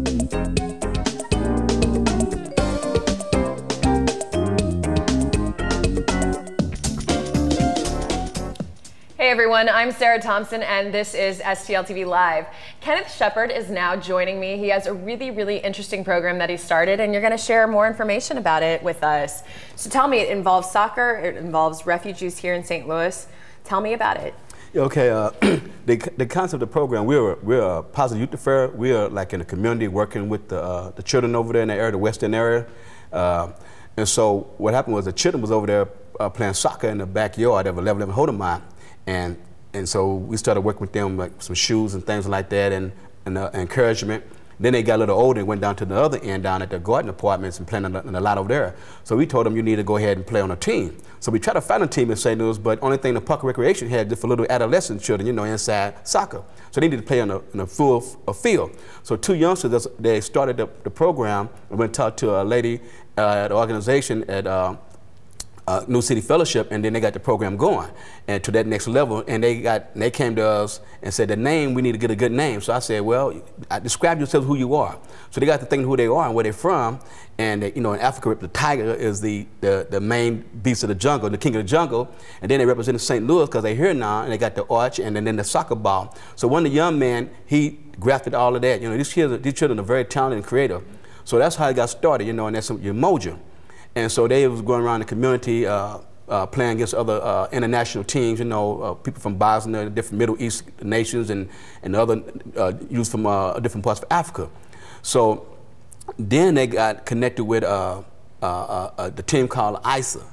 Hey everyone, I'm Sarah Thompson and this is STL TV Live. Kenneth Shepard is now joining me. He has a really interesting program that he started and you're going to share more information about it with us. So tell me, it involves soccer, it involves refugees here in St. Louis. Tell me about it. Okay, the concept of the program, we're a positive youth affair. We are like in the community working with the children over there in the area, the western area. And so what happened was the children was over there playing soccer in the backyard of a level 11 Hold'em mine. And so we started working with them, like some shoes and things like that, and encouragement. Then they got a little older and went down to the other end down at the garden apartments and playing in a lot over there. So we told them you need to go ahead and play on a team. So we tried to find a team in St. Louis, but only thing the Park Recreation had just for little adolescent children, you know, inside soccer. So they needed to play in a full field. So two youngsters, they started the program and went and talked to a lady at the organization at New City Fellowship, and then they got the program going and to that next level. And they came to us and said, the name, we need to get a good name. So I said, well, describe yourself who you are. So they got to thinking who they are and where they're from. And you know, in Africa, the tiger is the main beast of the jungle, the king of the jungle. And then they represented St. Louis because they're here now, and they got the arch and then the soccer ball. So one of the young men, he grafted all of that. You know, these children are very talented and creative. So that's how it got started, you know, and that's Umoja. And so they was going around the community playing against other international teams, you know, people from Bosnia, different Middle East nations, and other youth from different parts of Africa. So then they got connected with the team called ISA,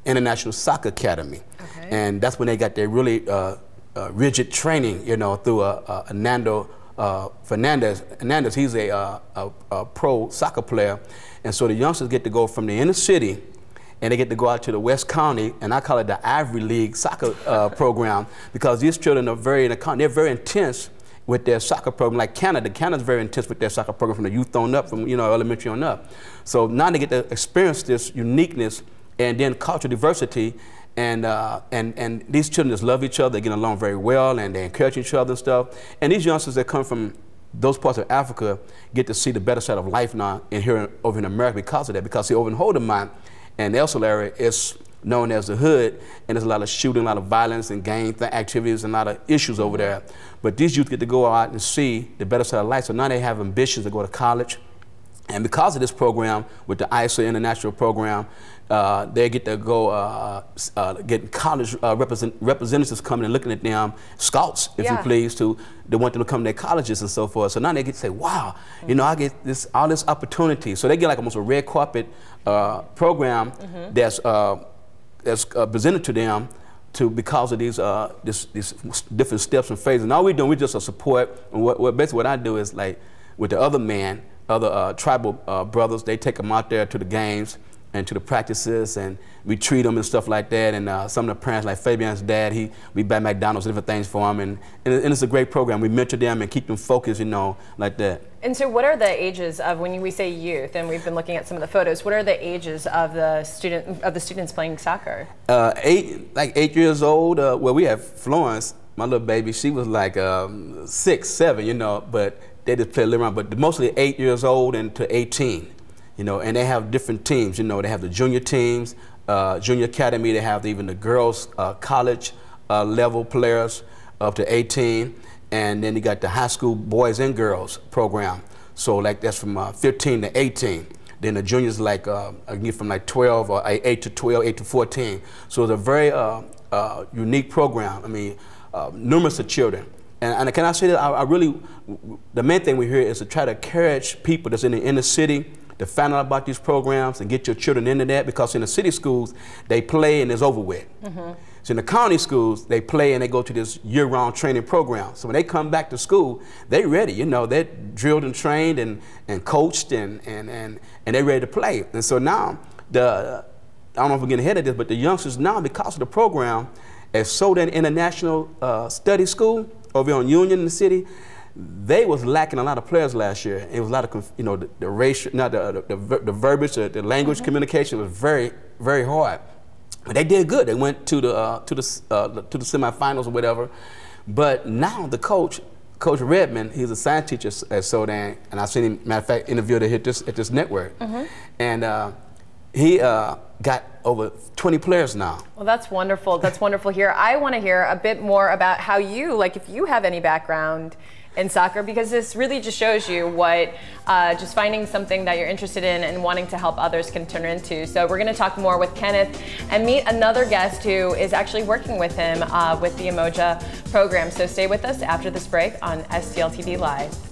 International Soccer Academy. Okay. And that's when they got their really rigid training, you know, through Nando Fernandez. He's a pro soccer player. And so the youngsters get to go from the inner city and they get to go out to the West County, and I call it the Ivory League soccer program, because these children are they're very intense with their soccer program. Like Canada's very intense with their soccer program from the youth on up, from, you know, elementary on up. So now they get to experience this uniqueness and then cultural diversity, and these children just love each other, they get along very well, and they encourage each other and stuff. And these youngsters that come from those parts of Africa get to see the better side of life now over in America because of that. Because see, over in Hold'em mine and the Elsel area, it's known as the hood, and there's a lot of shooting, a lot of violence and gang activities, and a lot of issues over there. But these youth get to go out and see the better side of life. So now they have ambitions to go to college. And because of this program, with the ISA International Program, they get to go get college representatives coming and looking at them, scouts, if you please, they want them to come to their colleges and so forth. So now they get to say, wow, you know, I get all this opportunity. So they get like almost a red carpet program that's presented to them because of these different steps and phases. And all we're doing, we're just a support. And basically what I do is, like with the other tribal brothers, they take them out there to the games and to the practices, and we treat them and stuff like that. And some of the parents, like Fabian's dad, we buy McDonald's and different things for him, and it's a great program. We mentor them and keep them focused, you know, like that. And so what are the ages of, when we say youth, and we've been looking at some of the photos, what are the ages of the students playing soccer? 8 years old. Well, we have Florence, my little baby, she was like 6, 7, you know, but they just play a little around, but mostly 8 years old and to 18, you know, and they have different teams, you know, they have the junior teams, junior academy, they have even the girls college level players up to 18, and then you got the high school boys and girls program. So like that's from 15 to 18. Then the juniors like again from like 12 or 8 to 12, 8 to 14. So it's a very unique program. I mean, numerous of children. And can I say that the main thing we hear is to try to encourage people that's in the inner city to find out about these programs and get your children into that, because in the city schools, they play and it's over with. So in the county schools, they play and they go to this year-round training program. So when they come back to school, they're ready, you know, they're drilled and trained and coached and they're ready to play. And so now, I don't know if we're getting ahead of this, but the youngsters now, because of the program, at Soden International Study School over on Union in the city, they was lacking a lot of players last year. It was a lot of, you know, the racial, not the verbiage, the language communication was very, very hard. But they did good. They went to the semifinals or whatever. But now the coach Coach Redmond, he's a science teacher at Sodan, and I've seen him, matter of fact, interviewed at this network. And he got over 20 players now. Well, that's wonderful. That's wonderful here. I want to hear a bit more about how you, like if you have any background in soccer, because this really just shows you what just finding something that you're interested in and wanting to help others can turn into. So we're going to talk more with Kenneth and meet another guest who is actually working with him with the Umoja program. So stay with us after this break on STL TV Live.